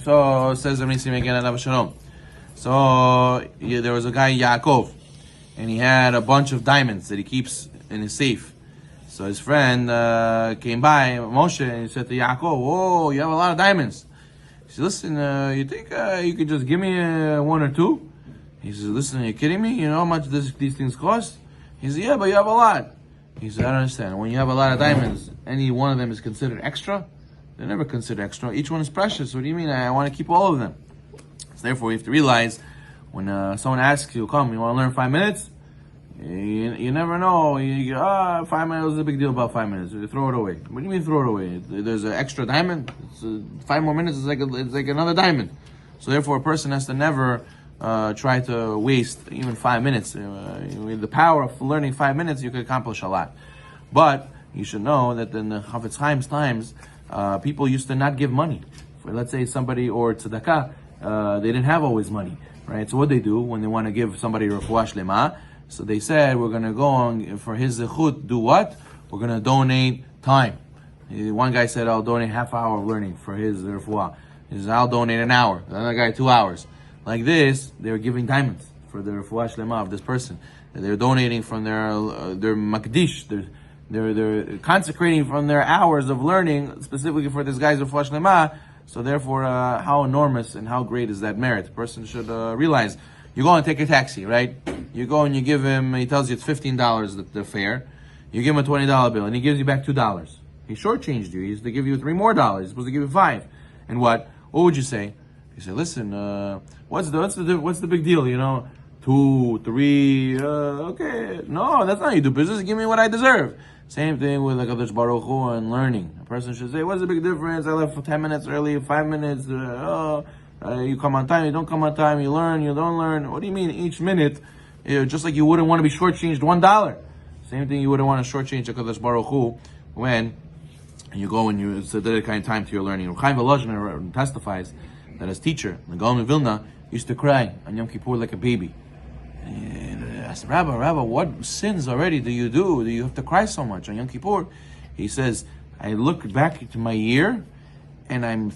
So says the Nisim again, Alav Shalom. So there was a guy Yaakov, and he had a bunch of diamonds that he keeps in his safe. So his friend came by, Moshe, and he said to Yaakov, "Whoa, you have a lot of diamonds." He said, "Listen, you think you could just give me one or two?" He says, "Listen, are you kidding me? You know how much these things cost?" He said, "Yeah, but you have a lot." He said, "I don't understand. When you have a lot of diamonds, any one of them is considered extra? They're never considered extra. Each one is precious. What do you mean? I want to keep all of them." So therefore, you have to realize when someone asks you, "Come, you want to learn 5 minutes?" You never know. You go, 5 minutes is a big deal about 5 minutes. You throw it away. What do you mean throw it away? There's an extra diamond. 5 more minutes is it's like another diamond. So therefore, a person has to never try to waste even 5 minutes. With the power of learning 5 minutes, you could accomplish a lot. But you should know that in the Chafetz Chaim's times, people used to not give money. For, let's say, somebody or tzedakah, they didn't have always money, right? So what they do when they want to give somebody refuah shlema, so they said, we're going to go on for his zechut, do what? We're going to donate time. One guy said, I'll donate half hour of learning for his refuah. He says, I'll donate an hour. Another guy, 2 hours. Like this, they were giving diamonds for the refuah shlema of this person. They're donating from their makdish. They're consecrating from their hours of learning, specifically for this guy's refuah shlema. So therefore, how enormous and how great is that merit? The person should realize. You go and take a taxi, right? You go and you give him, he tells you it's $15 the fare. You give him a $20 bill and he gives you back $2. He shortchanged you. He's to give you $3 more. He's supposed to give you $5. And what would you say? You say, listen, what's the big deal? 2, 3, okay. No, that's not how you do business. Give me what I deserve. Same thing with Hakadosh Baruch Hu and learning. A person should say, what's the big difference? I left for 10 minutes early, 5 minutes, you come on time, you don't come on time, you learn, you don't learn. What do you mean each minute? Just like you wouldn't want to be shortchanged $1. Same thing you wouldn't want to shortchange HaKadosh Baruch Hu when you go and you dedicate time to your learning. Chaim Volozhin testifies that his teacher, the Gaon of Vilna, used to cry on Yom Kippur like a baby. And I said, Rabbi, what sins already do you do? Do you have to cry so much on Yom Kippur? He says, I look back to my year, and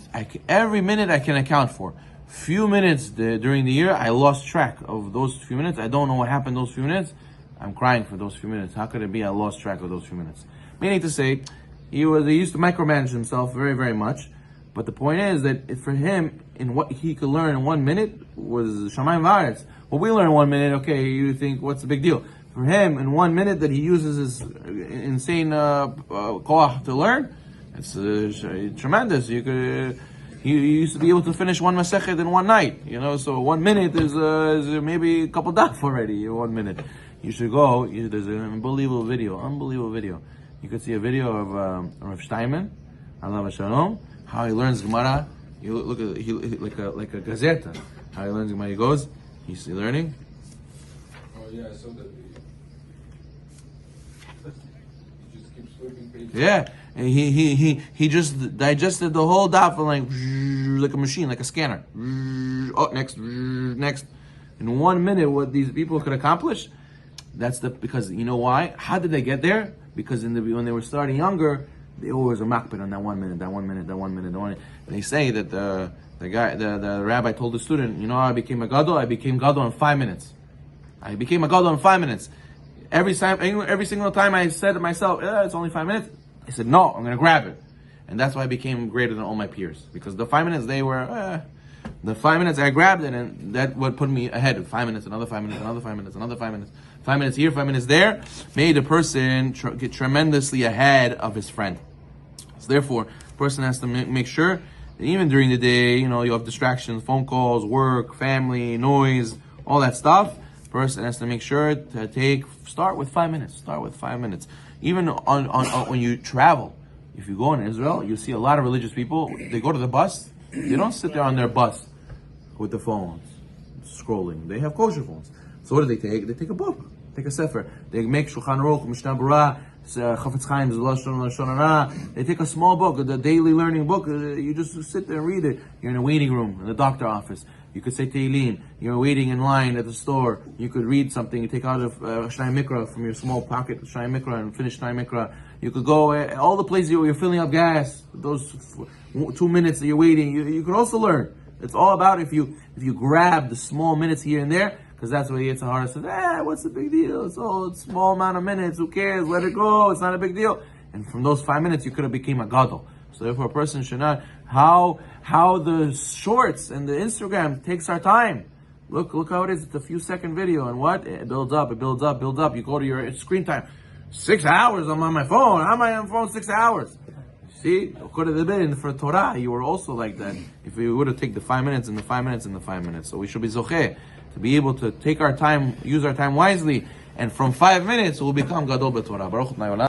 every minute I can account for. Few minutes during the year, I lost track of those few minutes. I don't know what happened those few minutes. I'm crying for those few minutes. How could it be I lost track of those few minutes? Meaning to say, he used to micromanage himself very, very much. But the point is that for him, in what he could learn in 1 minute was Shamayim V'aretz. What we learn in 1 minute, okay, you think, what's the big deal? For him, in 1 minute that he uses his insane koach to learn, it's tremendous. He used to be able to finish one masechet in one night. So 1 minute is maybe a couple daf already in 1 minute. You should go. There's an unbelievable video. You could see a video of Rav Steinman, Alav Shalom, how he learns Gemara. You look at he like a gazeta. How he learns Gemara. He goes. He's learning. Oh yeah, so that he just keeps flipping pages. Yeah. And he just digested the whole daf like a machine, like a scanner. Oh, next. In 1 minute, what these people could accomplish, because you know why? How did they get there? Because when they were starting younger, they always were makpid on that 1 minute, that 1 minute. And they say that the rabbi told the student, I became a gadol. I became gadol in 5 minutes. Every single time I said to myself, it's only 5 minutes. I said, no, I'm going to grab it. And that's why I became greater than all my peers. Because the 5 minutes, the 5 minutes I grabbed it, and that would put me ahead of 5 minutes, another 5 minutes, another 5 minutes, another 5 minutes. 5 minutes here, 5 minutes there, made the person get tremendously ahead of his friend. So therefore, the person has to make sure that even during the day, you have distractions, phone calls, work, family, noise, all that stuff. The person has to make sure to start with 5 minutes. Even on when you travel, if you go in Israel, you see a lot of religious people. They go to the bus. They don't sit there on their bus with the phones, scrolling. They have kosher phones. So what do they take? They take a book, take a sefer. They make Shulchan Aruch, Mishnah Berurah, Chafetz Chaim's Lashon Hara. They take a small book, the daily learning book. You just sit there and read it. You're in a waiting room in the doctor office. You could say Tehillim. You're waiting in line at the store. You could read something. You take out a Shnai Mikra from your small pocket, Shnai Mikra, and finish Shnai Mikra. You could go all the places where you're filling up gas. Those 2 minutes that you're waiting, you could also learn. It's all about if you grab the small minutes here and there, because that's where the Yetzer Hara says, what's the big deal? It's a small amount of minutes. Who cares? Let it go. It's not a big deal. And from those 5 minutes, you could have become a gadol. So therefore, a person should not. How the shorts and the Instagram takes our time. Look how it is. It's a few second video, and what it builds up. It builds up. You go to your screen time. 6 hours. I'm on my phone. How am I on the phone 6 hours? See, could have been for Torah. You were also like that. If we would have taken the 5 minutes and the 5 minutes and the 5 minutes. So we should be zocheh to be able to take our time, use our time wisely, and from 5 minutes we'll become gadol b'Torah. Baruch Adonai Olam.